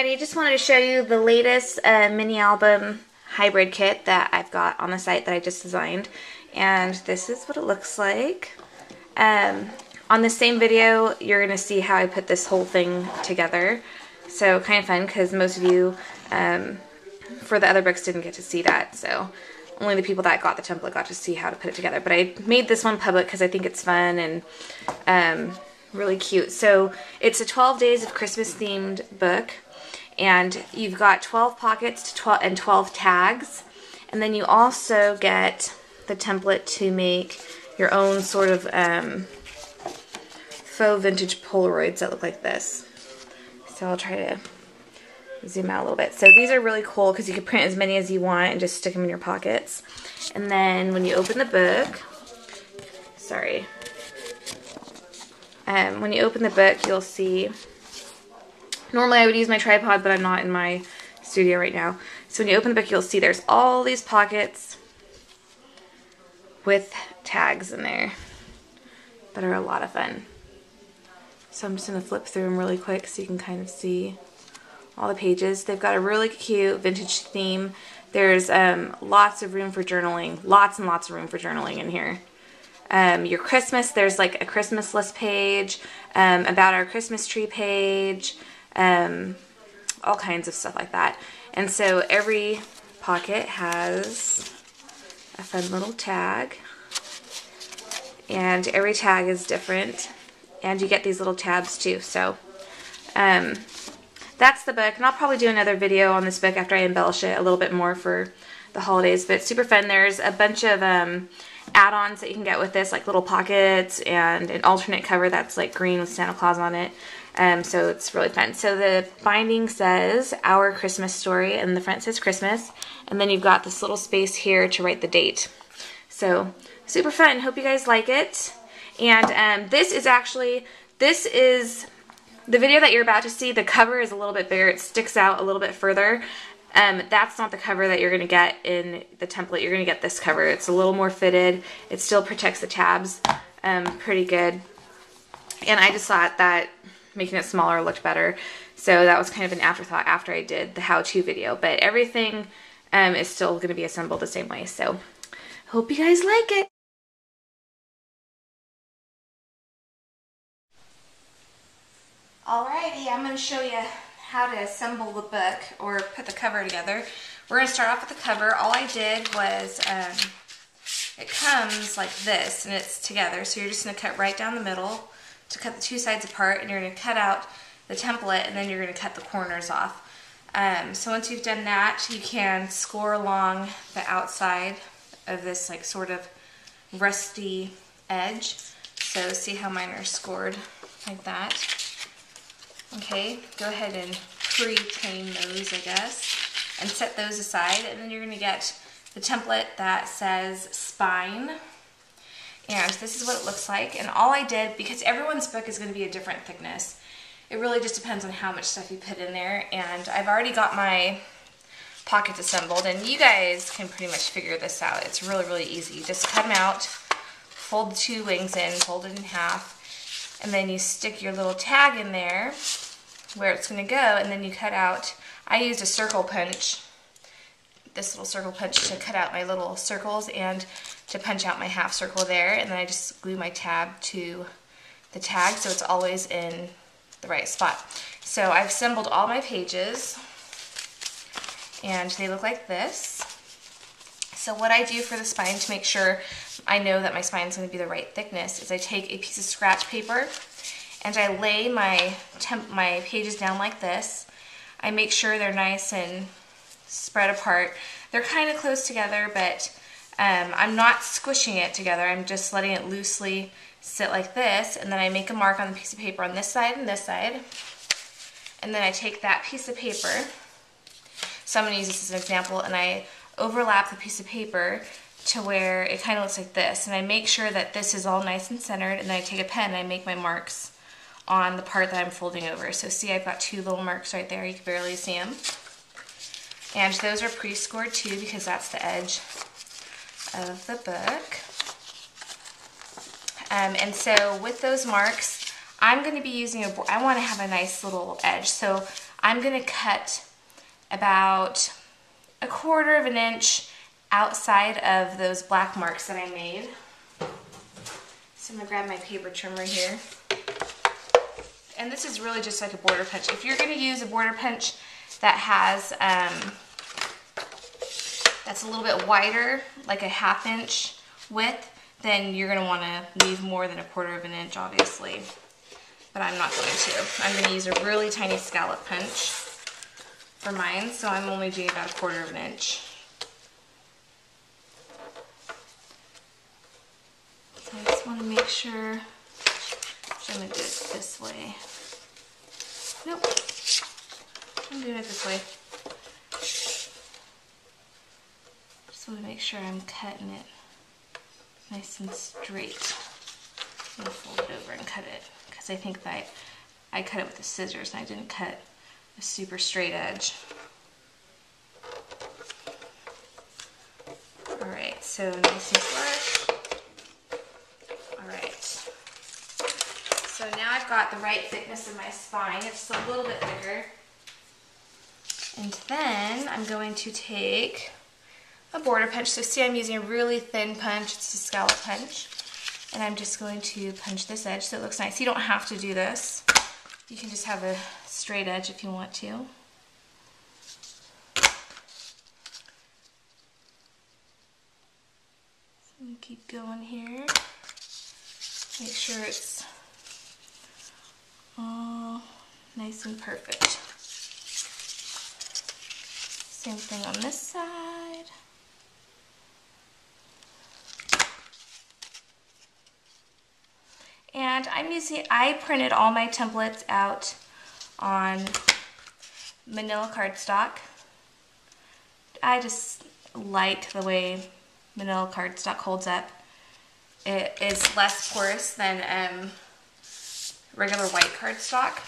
everybody, just wanted to show you the latest mini album hybrid kit that I've got on the site that I just designed, and this is what it looks like. On the same video you're going to see how I put this whole thing together, so kind of fun because most of you for the other books didn't get to see that, so only the people that got the template got to see how to put it together. But I made this one public because I think it's fun and really cute. So it's a 12 Days of Christmas themed book, and you've got 12 pockets and 12 tags, and then you also get the template to make your own sort of faux vintage Polaroids that look like this. So I'll try to zoom out a little bit. So these are really cool because you can print as many as you want and just stick them in your pockets. And then when you open the book, when you open the book, you'll see, normally I would use my tripod, but I'm not in my studio right now. So when you open the book, you'll see there's all these pockets with tags in there that are a lot of fun. So I'm just going to flip through them really quick so you can kind of see all the pages. They've got a really cute vintage theme. There's lots of room for journaling, lots and lots of room for journaling in here. Your Christmas, there's like a Christmas list page, about our Christmas tree page, all kinds of stuff like that. And so every pocket has a fun little tag, and every tag is different, and you get these little tabs too. So that's the book, and I'll probably do another video on this book after I embellish it a little bit more for the holidays, but it's super fun. There's a bunch of add-ons that you can get with this, like little pockets and an alternate cover that's like green with Santa Claus on it. So it's really fun. So the binding says Our Christmas Story, and the front says Christmas, and then you've got this little space here to write the date. So super fun. Hope you guys like it. And this is the video that you're about to see. The cover is a little bit bigger. It sticks out a little bit further. That's not the cover that you're going to get in the template. You're going to get this cover. It's a little more fitted. It still protects the tabs pretty good. And I just thought that making it smaller looked better. So that was kind of an afterthought after I did the how-to video. But everything is still going to be assembled the same way. So hope you guys like it. Alrighty, I'm going to show you how to assemble the book or put the cover together. We're going to start off with the cover. All I did was, it comes like this and it's together. So you're just going to cut right down the middle to cut the two sides apart, and you're going to cut out the template, and then you're going to cut the corners off. So once you've done that, you can score along the outside of this like sort of rusty edge. So see how mine are scored like that. Okay, go ahead and pre-train those, I guess, and set those aside, and then you're going to get the template that says Spine, and this is what it looks like. And all I did, because everyone's book is going to be a different thickness, it really just depends on how much stuff you put in there, and I've already got my pockets assembled, and you guys can pretty much figure this out. It's really, really easy. You just cut them out, fold the two wings in, fold it in half, and then you stick your little tag in there where it's going to go, and then you cut out, I used a circle punch, this little circle punch, to cut out my little circles and to punch out my half circle there, and then I just glue my tab to the tag so it's always in the right spot. So I've assembled all my pages, and they look like this. So what I do for the spine to make sure I know that my spine is going to be the right thickness is I take a piece of scratch paper and I lay my pages down like this. I make sure they're nice and spread apart. They're kind of close together, but I'm not squishing it together. I'm just letting it loosely sit like this, and then I make a mark on the piece of paper on this side and this side, and then I take that piece of paper, so I'm going to use this as an example, and I overlap the piece of paper to where it kind of looks like this, and I make sure that this is all nice and centered, and then I take a pen and I make my marks on the part that I'm folding over. So see, I've got two little marks right there. You can barely see them. And those are pre-scored too, because that's the edge of the book. And so with those marks, I'm going to be using I want to have a nice little edge. So I'm gonna cut about 1/4 of an inch outside of those black marks that I made. So I'm gonna grab my paper trimmer here. And this is really just like a border punch. If you're gonna use a border punch that has, that's a little bit wider, like a 1/2 inch width, then you're gonna wanna leave more than 1/4 of an inch, obviously. But I'm not going to. I'm gonna use a really tiny scallop punch for mine, so I'm only doing about 1/4 of an inch. So I just wanna make sure, so I'm gonna do it this way. Nope, I'm doing it this way. Just want to make sure I'm cutting it nice and straight. I'm going to fold it over and cut it because I think that I cut it with the scissors and I didn't cut a super straight edge. Alright, so nice and flush. Alright. So now I've got the right thickness of my spine. It's a little bit thicker. And then I'm going to take a border punch. So see, I'm using a really thin punch. It's a scallop punch. And I'm just going to punch this edge so it looks nice. You don't have to do this. You can just have a straight edge if you want to. So I'm going to keep going here. Make sure it's all nice and perfect. Same thing on this side. And I printed all my templates out on manila cardstock. I just like the way manila cardstock holds up. It is less porous than regular white cardstock,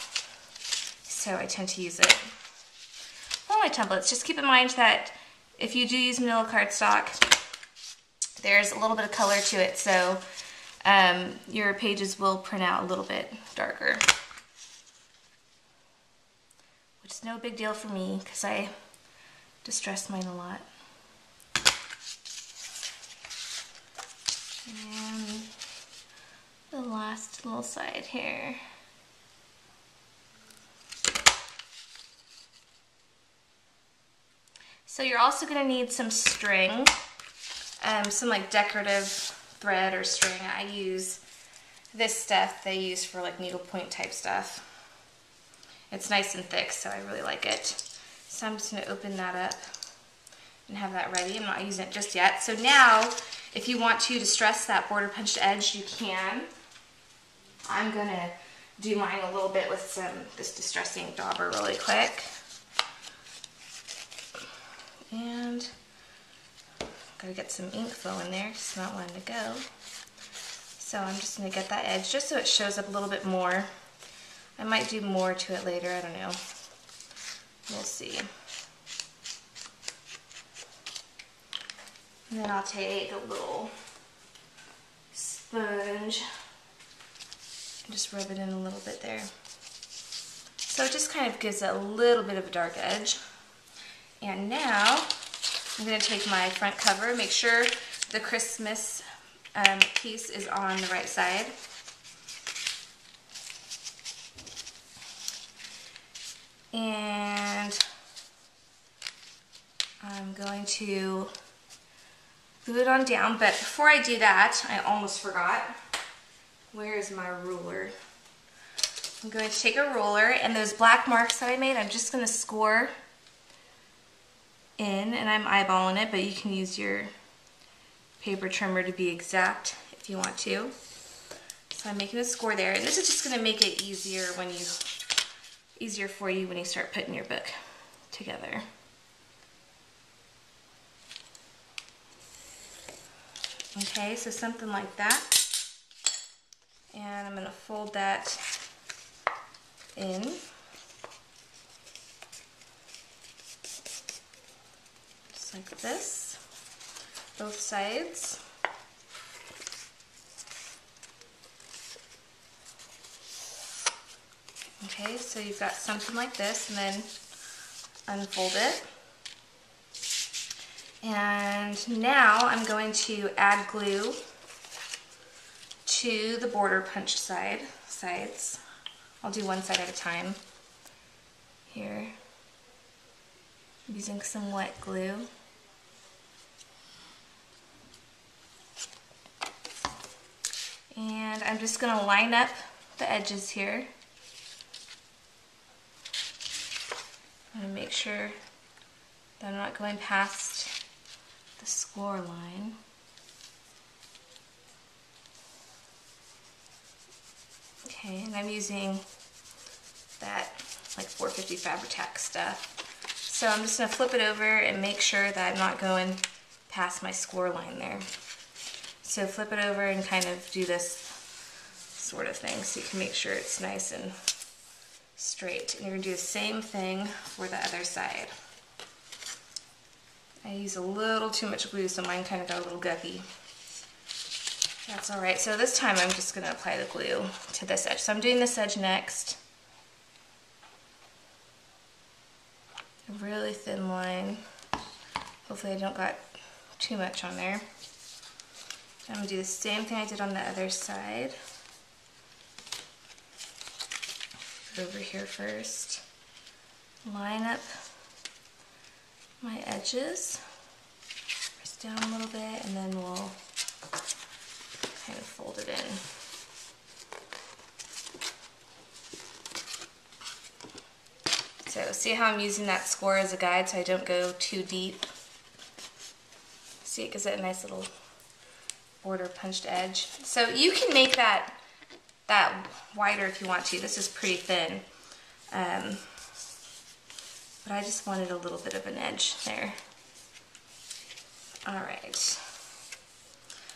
so I tend to use it for all my templates. Just keep in mind that if you do use manila cardstock, there's a little bit of color to it, so your pages will print out a little bit darker, which is no big deal for me because I distress mine a lot. And the last little side here. So you're also going to need some string, some like decorative thread or string. I use this stuff they use for like needlepoint type stuff. It's nice and thick, so I really like it. So I'm just going to open that up and have that ready. I'm not using it just yet. So now, if you want to distress that border punched edge, you can. I'm going to do mine a little bit with this distressing dauber really quick. And gotta get some ink flow in there because it's not wanting to go. So I'm just going to get that edge just so it shows up a little bit more. I might do more to it later, I don't know. We'll see. And then I'll take a little sponge and just rub it in a little bit there. So it just kind of gives it a little bit of a dark edge. And now I'm going to take my front cover, make sure the Christmas piece is on the right side. And I'm going to glue it on down, but before I do that, I almost forgot. Where is my ruler? I'm going to take a ruler, and those black marks that I made, I'm just going to score in, and I'm eyeballing it, but you can use your paper trimmer to be exact if you want to. So I'm making a score there, and this is just going to make it easier for you when you start putting your book together. Okay, so something like that. And I'm going to fold that in. Just like this, both sides. Okay, so you've got something like this, and then unfold it. And now I'm going to add glue to the border punch sides. I'll do one side at a time. Here, I'm using some wet glue. And I'm just going to line up the edges here. I'm going to make sure that I'm not going past the score line. Okay, and I'm using that like 450 Fabri-Tac stuff. So I'm just going to flip it over and make sure that I'm not going past my score line there. So flip it over and kind of do this sort of thing so you can make sure it's nice and straight. And you're going to do the same thing for the other side. I use a little too much glue, so mine kind of got a little guppy. That's alright. So this time I'm just going to apply the glue to this edge. So I'm doing this edge next. A really thin line. Hopefully I don't got too much on there. I'm going to do the same thing I did on the other side. Over here first. Line up my edges. Press down a little bit, and then we'll kind of fold it in. So see how I'm using that score as a guide so I don't go too deep? See, it gives it a nice little border punched edge. So you can make that wider if you want to. This is pretty thin. But I just wanted a little bit of an edge there. Alright.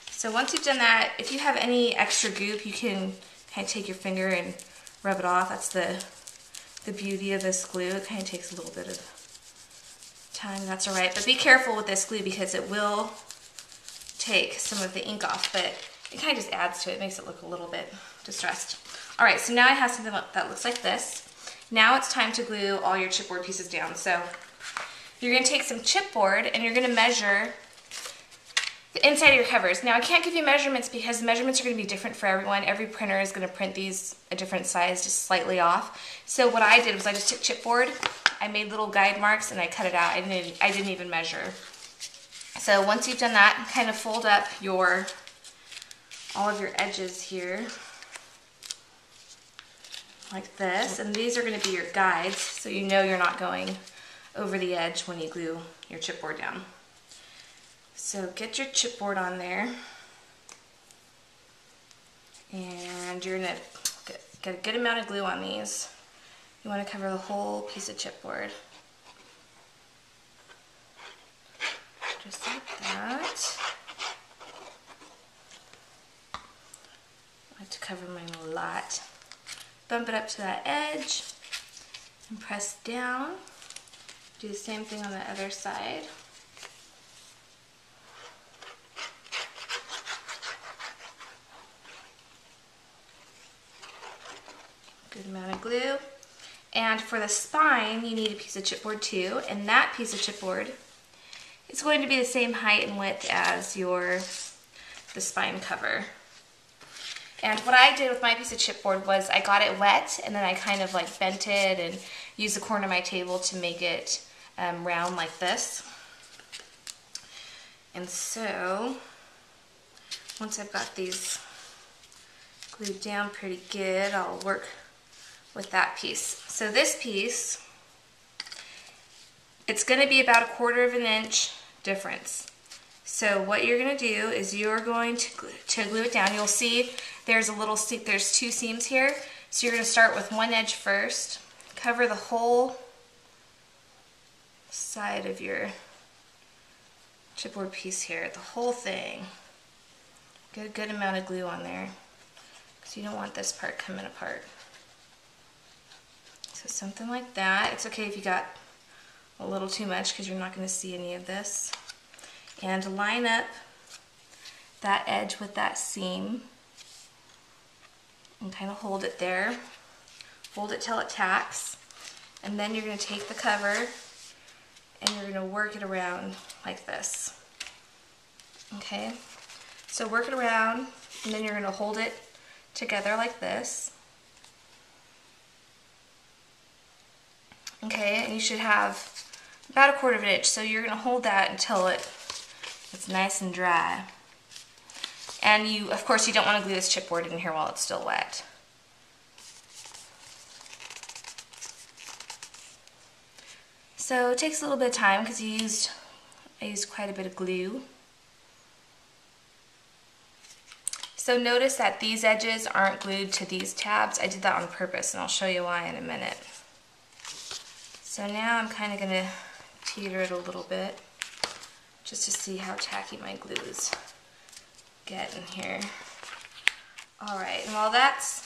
So once you've done that, if you have any extra goop, you can kind of take your finger and rub it off. That's the beauty of this glue. It kind of takes a little bit of time. That's alright. But be careful with this glue because it will take some of the ink off, but it kind of just adds to it. It makes it look a little bit distressed. Alright, so now I have something that looks like this. Now it's time to glue all your chipboard pieces down. So you're going to take some chipboard and you're going to measure the inside of your covers. Now I can't give you measurements because the measurements are going to be different for everyone. Every printer is going to print these a different size, just slightly off. So what I did was I just took chipboard, I made little guide marks, and I cut it out. I didn't even measure. So once you've done that, kind of fold up all of your edges here like this, and these are going to be your guides, so you know you're not going over the edge when you glue your chipboard down. So get your chipboard on there, and you're going to get a good amount of glue on these. You want to cover the whole piece of chipboard. Just like that. I like to cover mine a lot. Bump it up to that edge and press down. Do the same thing on the other side. Good amount of glue. And for the spine, you need a piece of chipboard too, and that piece of chipboard is going to be the same height and width as the spine cover. And what I did with my piece of chipboard was I got it wet and then I kind of like bent it and used the corner of my table to make it round like this. And so once I've got these glued down pretty good, I'll work with that piece. So this piece, it's going to be about 1/4 of an inch difference. So what you're going to do is you're going to glue it down. You'll see there's two seams here. So you're going to start with one edge first, cover the whole side of your chipboard piece here, the whole thing. Get a good amount of glue on there because you don't want this part coming apart. So something like that. It's okay if you got a little too much because you're not going to see any of this. And line up that edge with that seam and kind of hold it there hold it till it tacks, and then you're going to take the cover and you're going to work it around like this. Okay, so work it around, and then you're going to hold it together like this. Okay, and you should have about 1/4 of an inch, so you're going to hold that until it's nice and dry. And you, of course, you don't want to glue this chipboard in here while it's still wet. So it takes a little bit of time because I used quite a bit of glue. So notice that these edges aren't glued to these tabs. I did that on purpose, and I'll show you why in a minute. So now I'm kind of going to teeter it a little bit just to see how tacky my glue is getting here. Alright, and while that's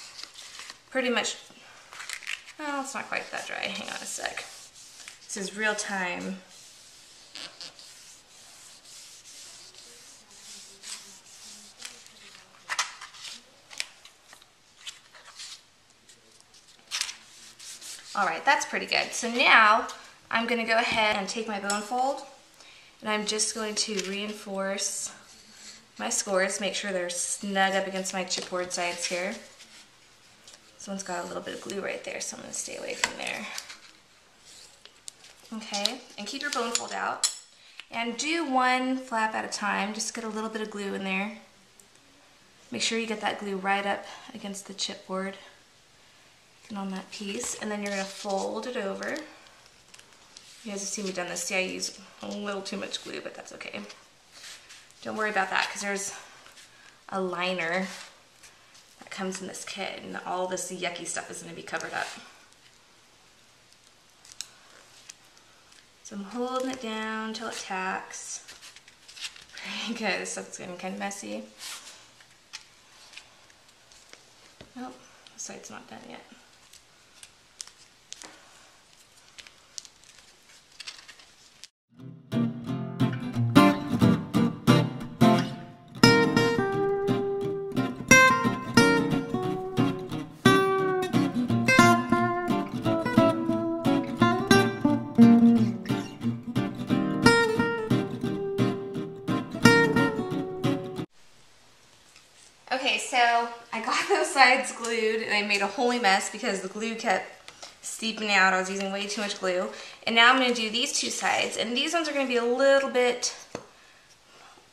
pretty much, well, it's not quite that dry. Hang on a sec. This is real time. Alright, that's pretty good. So now I'm going to go ahead and take my bone fold, and I'm just going to reinforce my scores, make sure they're snug up against my chipboard sides here. This one's got a little bit of glue right there, so I'm going to stay away from there. Okay, and keep your bone fold out. And do one flap at a time, just get a little bit of glue in there. Make sure you get that glue right up against the chipboard and on that piece, and then you're going to fold it over. You guys have seen me done this. See, I use a little too much glue, but that's okay. Don't worry about that because there's a liner that comes in this kit, and all this yucky stuff is going to be covered up. So I'm holding it down until it tacks. Pretty good. This stuff's getting kind of messy. Oh, the side's not done yet. Okay, so I got those sides glued, and I made a holy mess because the glue kept seeping out. I was using way too much glue. And now I'm going to do these two sides, and these ones are going to be a little bit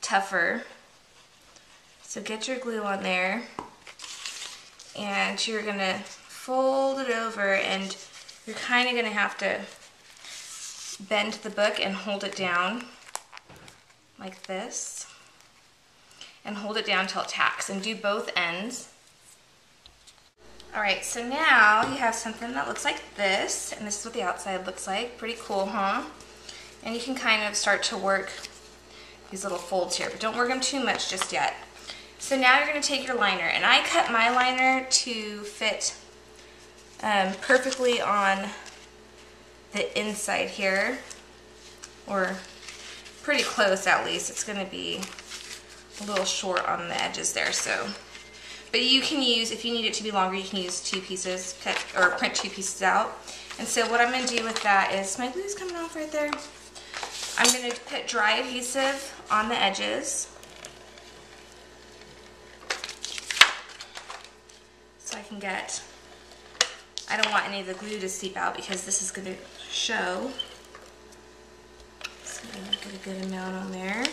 tougher. So get your glue on there, and you're going to fold it over, and you're kind of going to have to bend the book and hold it down like this. And hold it down till it tacks, and do both ends. Alright, so now you have something that looks like this, and this is what the outside looks like. Pretty cool, huh? And you can kind of start to work these little folds here, but don't work them too much just yet. So now you're going to take your liner, and I cut my liner to fit perfectly on the inside here, or pretty close at least. It's going to be a little short on the edges there, so. But you can use, if you need it to be longer, you can use 2 pieces, cut or print 2 pieces out. And so what I'm going to do with that is, my glue's coming off right there. I'm going to put dry adhesive on the edges. So I can get, I don't want any of the glue to seep out because this is going to show. So I'm going to get a good amount on there.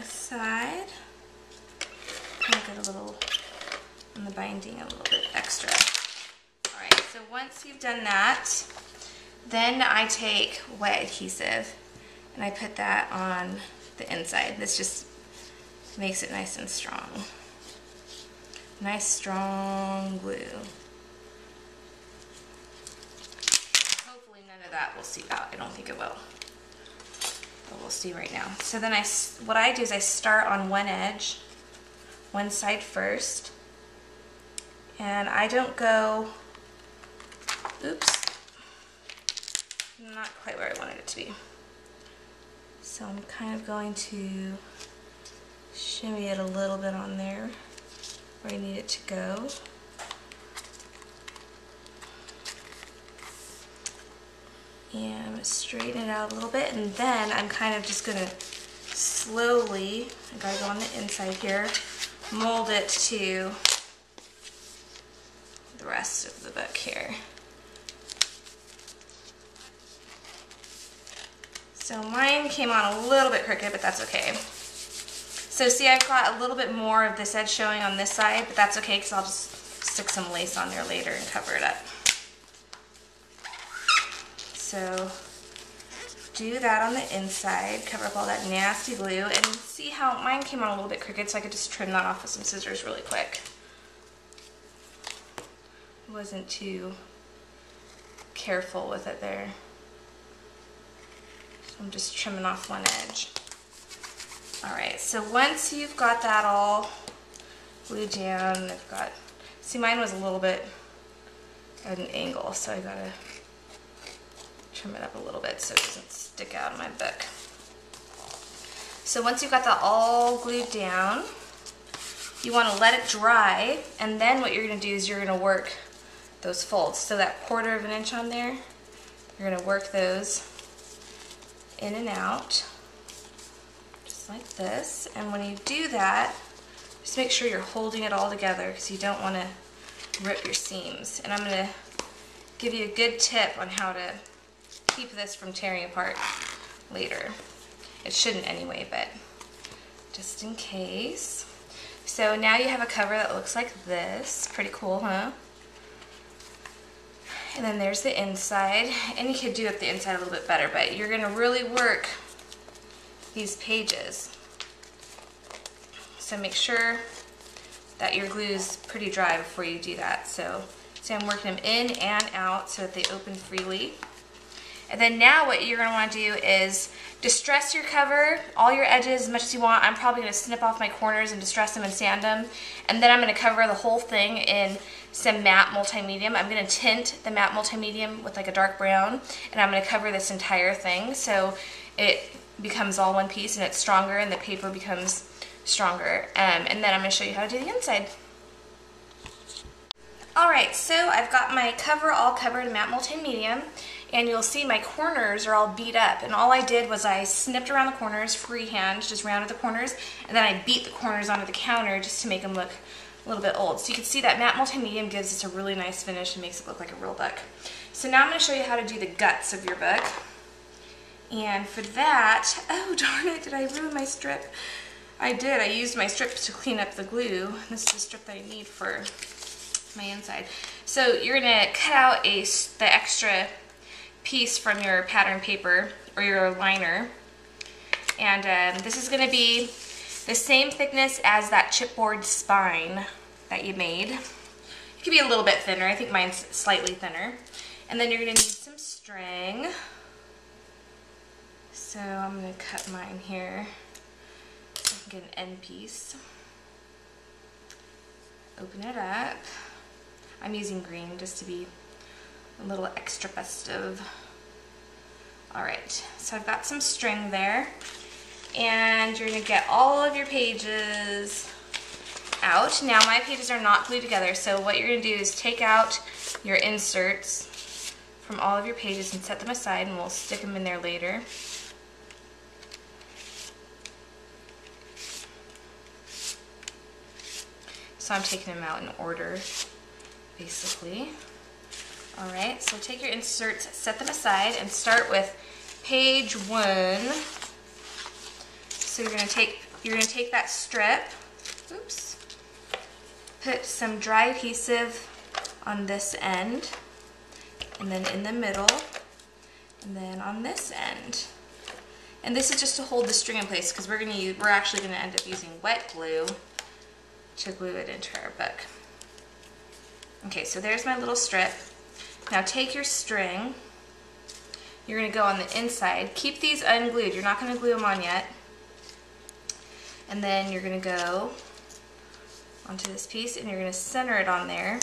Side, kind of get a little on the binding, a little bit extra. Alright, so once you've done that, then I take wet adhesive and I put that on the inside. This just makes it nice and strong. Nice strong glue. Hopefully none of that will seep out. I don't think it will. But we'll see right now. So then what I do is I start on one edge, one side first, and I don't go, oops, not quite where I wanted it to be. So I'm kind of going to shimmy it a little bit on there. where I need it to go. And I'm going to straighten it out a little bit, and then I'm kind of just going to slowly, I gotta go on the inside here, mold it to the rest of the book here. So mine came on a little bit crooked, but that's okay. So see, I've got a little bit more of this edge showing on this side, but that's okay because I'll just stick some lace on there later and cover it up. So do that on the inside, cover up all that nasty glue, and see how mine came on a little bit crooked, so I could just trim that off with some scissors really quick. Wasn't too careful with it there. I'm just trimming off one edge. Alright, so once you've got that all glued down, I've got, see, mine was a little bit at an angle, so I gotta trim it up a little bit so it doesn't stick out of my book. So once you've got that all glued down, you want to let it dry, and then what you're going to do is you're going to work those folds. So that 1/4 of an inch on there, you're going to work those in and out, just like this. And when you do that, just make sure you're holding it all together because you don't want to rip your seams. And I'm going to give you a good tip on how to keep this from tearing apart later. It shouldn't anyway, but just in case. So now you have a cover that looks like this. Pretty cool, huh? And then there's the inside, and you could do up the inside a little bit better, but you're gonna really work these pages. So make sure that your glue is pretty dry before you do that. So see, I'm working them in and out so that they open freely. And then now what you're going to want to do is distress your cover, all your edges as much as you want. I'm probably going to snip off my corners and distress them and sand them. And then I'm going to cover the whole thing in some matte multi-medium. I'm going to tint the matte multi-medium with like a dark brown, and I'm going to cover this entire thing so it becomes all one piece and it's stronger and the paper becomes stronger. And then I'm going to show you how to do the inside. Alright, so I've got my cover all covered in matte multi-medium, and you'll see my corners are all beat up, and all I did was I snipped around the corners freehand, just rounded the corners, and then I beat the corners onto the counter just to make them look a little bit old. So you can see that matte multi-medium gives this a really nice finish and makes it look like a real book. So now I'm going to show you how to do the guts of your book. And for that, oh darn it, did I ruin my strip? I did. I used my strip to clean up the glue. This is the strip that I need for my inside. So you're going to cut out the extra piece from your pattern paper or your liner, and this is going to be the same thickness as that chipboard spine that you made. It could be a little bit thinner. I think mine's slightly thinner. And then you're going to need some string. So I'm going to cut mine here so I can get an end piece. Open it up. I'm using green just to be a little extra festive. Alright, so I've got some string there, and you're going to get all of your pages out. Now my pages are not glued together, so what you're going to do is take out your inserts from all of your pages and set them aside, and we'll stick them in there later. So I'm taking them out in order, basically. Alright, so take your inserts, set them aside, and start with page 1. So you're gonna take that strip, oops, put some dry adhesive on this end, and then in the middle, and then on this end. And this is just to hold the string in place because we're actually gonna end up using wet glue to glue it into our book. Okay, so there's my little strip. Now take your string, you're going to go on the inside. Keep these unglued, you're not going to glue them on yet. And then you're going to go onto this piece and you're going to center it on there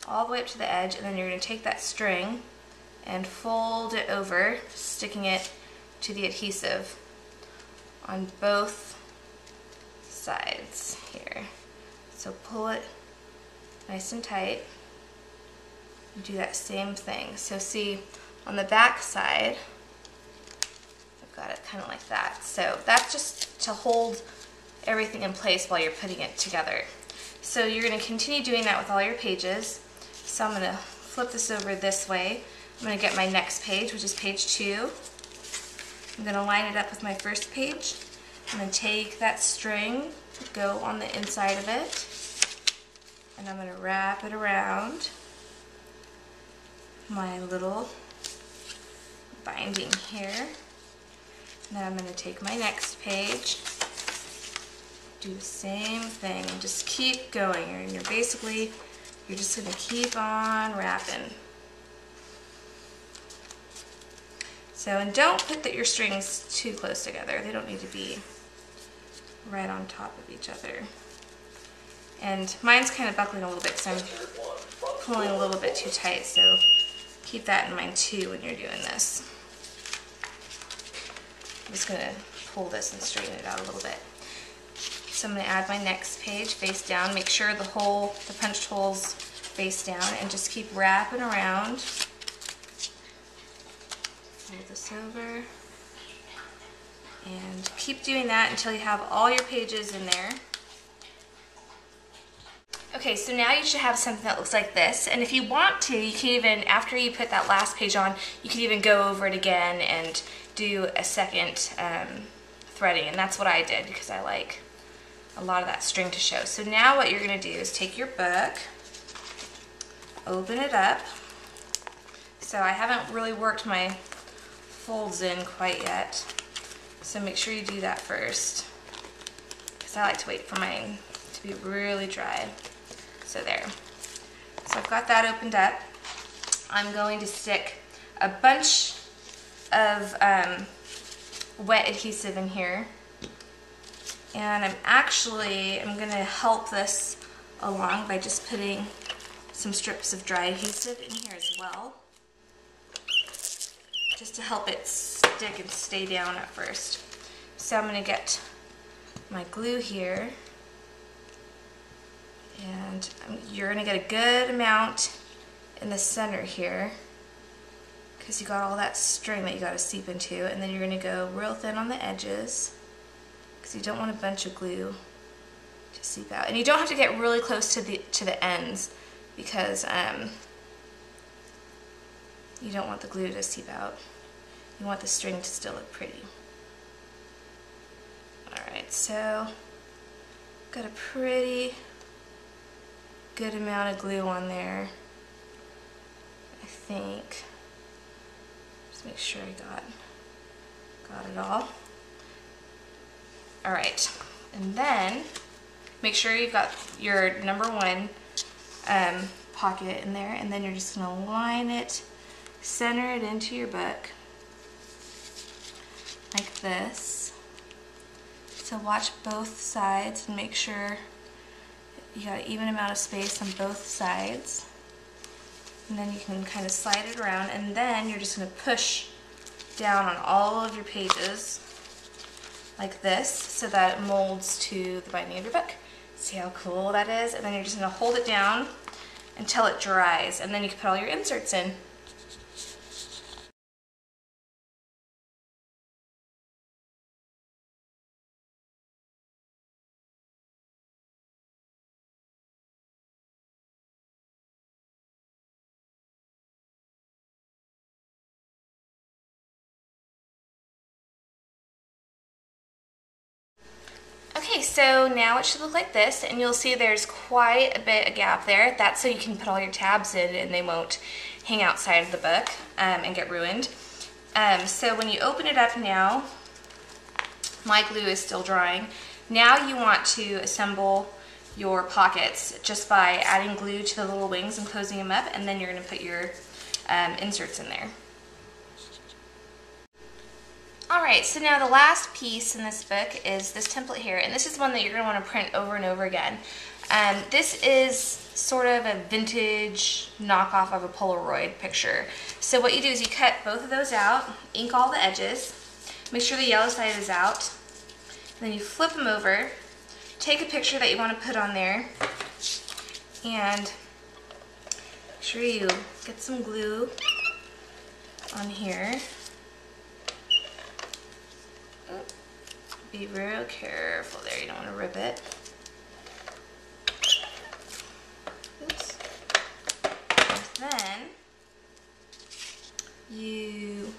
all the way up to the edge, and then you're going to take that string and fold it over, sticking it to the adhesive on both sides here. So pull it nice and tight. And do that same thing. So see, on the back side, I've got it kind of like that. So that's just to hold everything in place while you're putting it together. So you're going to continue doing that with all your pages. So I'm going to flip this over this way. I'm going to get my next page, which is page 2. I'm going to line it up with my first page. I'm going to take that string, go on the inside of it, and I'm going to wrap it around my little binding here. And then I'm going to take my next page, do the same thing, and just keep going. And you're just going to keep on wrapping. So, and don't put your strings too close together. They don't need to be right on top of each other. And mine's kind of buckling a little bit because I'm pulling a little bit too tight, so keep that in mind too when you're doing this. I'm just going to pull this and straighten it out a little bit. So I'm going to add my next page face down. Make sure the punched holes face down, and just keep wrapping around. Fold this over. And keep doing that until you have all your pages in there. Okay, so now you should have something that looks like this. And if you want to, you can even, after you put that last page on, you can even go over it again and do a second threading. And that's what I did because I like a lot of that string to show. So now what you're going to do is take your book, open it up. So I haven't really worked my folds in quite yet. So make sure you do that first, because I like to wait for mine to be really dry. So there. So I've got that opened up. I'm going to stick a bunch of wet adhesive in here. And I'm going to help this along by just putting some strips of dry adhesive in here as well, just to help it stick and stay down at first. So I'm going to get my glue here, and you're going to get a good amount in the center here because you got all that string that you got to seep into, and then you're going to go real thin on the edges because you don't want a bunch of glue to seep out. And you don't have to get really close to the ends because you don't want the glue to seep out. You want the string to still look pretty. Alright, so got a pretty good amount of glue on there, I think. Just make sure I got it all. Alright, and then make sure you've got your number 1 pocket in there, and then you're just going to line it, center it into your book like this. So watch both sides and make sure you got an even amount of space on both sides. And then you can kind of slide it around, and then you're just going to push down on all of your pages like this so that it molds to the binding of your book. See how cool that is? And then you're just going to hold it down until it dries, and then you can put all your inserts in. Okay, so now it should look like this, and you'll see there's quite a bit of gap there. That's so you can put all your tabs in and they won't hang outside of the book and get ruined. So when you open it up now, my glue is still drying. Now you want to assemble your pockets just by adding glue to the little wings and closing them up, and then you're going to put your inserts in there. Alright, so now the last piece in this book is this template here, and this is one that you're going to want to print over and over again. This is sort of a vintage knockoff of a Polaroid picture. So what you do is you cut both of those out, ink all the edges, make sure the yellow side is out, and then you flip them over, take a picture that you want to put on there, and make sure you get some glue on here. Be real careful there, you don't want to rip it. Oops. And then you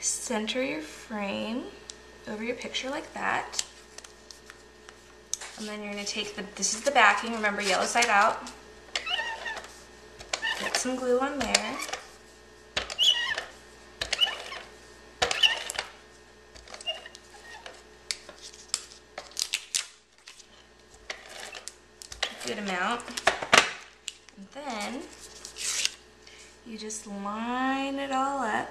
center your frame over your picture like that. And then you're going to take this is the backing, remember, yellow side out. Get some glue on there. Good amount. And then you just line it all up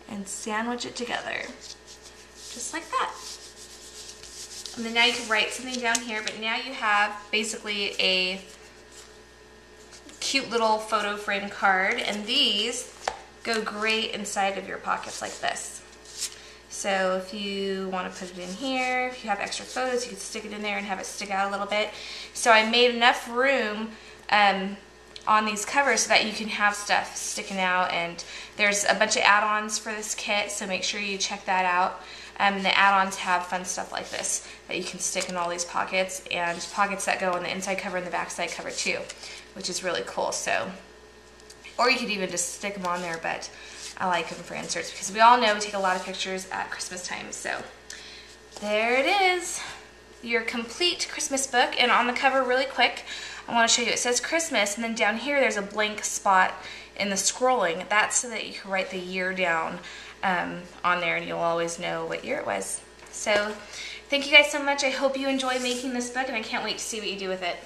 and sandwich it together. Just like that. And then now you can write something down here, but now you have basically a cute little photo frame card, and these go great inside of your pockets like this. So if you want to put it in here, if you have extra photos, you can stick it in there and have it stick out a little bit. So I made enough room on these covers so that you can have stuff sticking out, and there's a bunch of add-ons for this kit, so make sure you check that out. The add-ons have fun stuff like this that you can stick in all these pockets, and pockets that go on the inside cover and the back side cover too, which is really cool. So, or you could even just stick them on there, but I like them for inserts because we all know we take a lot of pictures at Christmas time. So there it is, your complete Christmas book. And on the cover, really quick, I want to show you, it says Christmas, and then down here there's a blank spot in the scrolling. That's so that you can write the year down on there, and you'll always know what year it was. So thank you guys so much. I hope you enjoy making this book, and I can't wait to see what you do with it.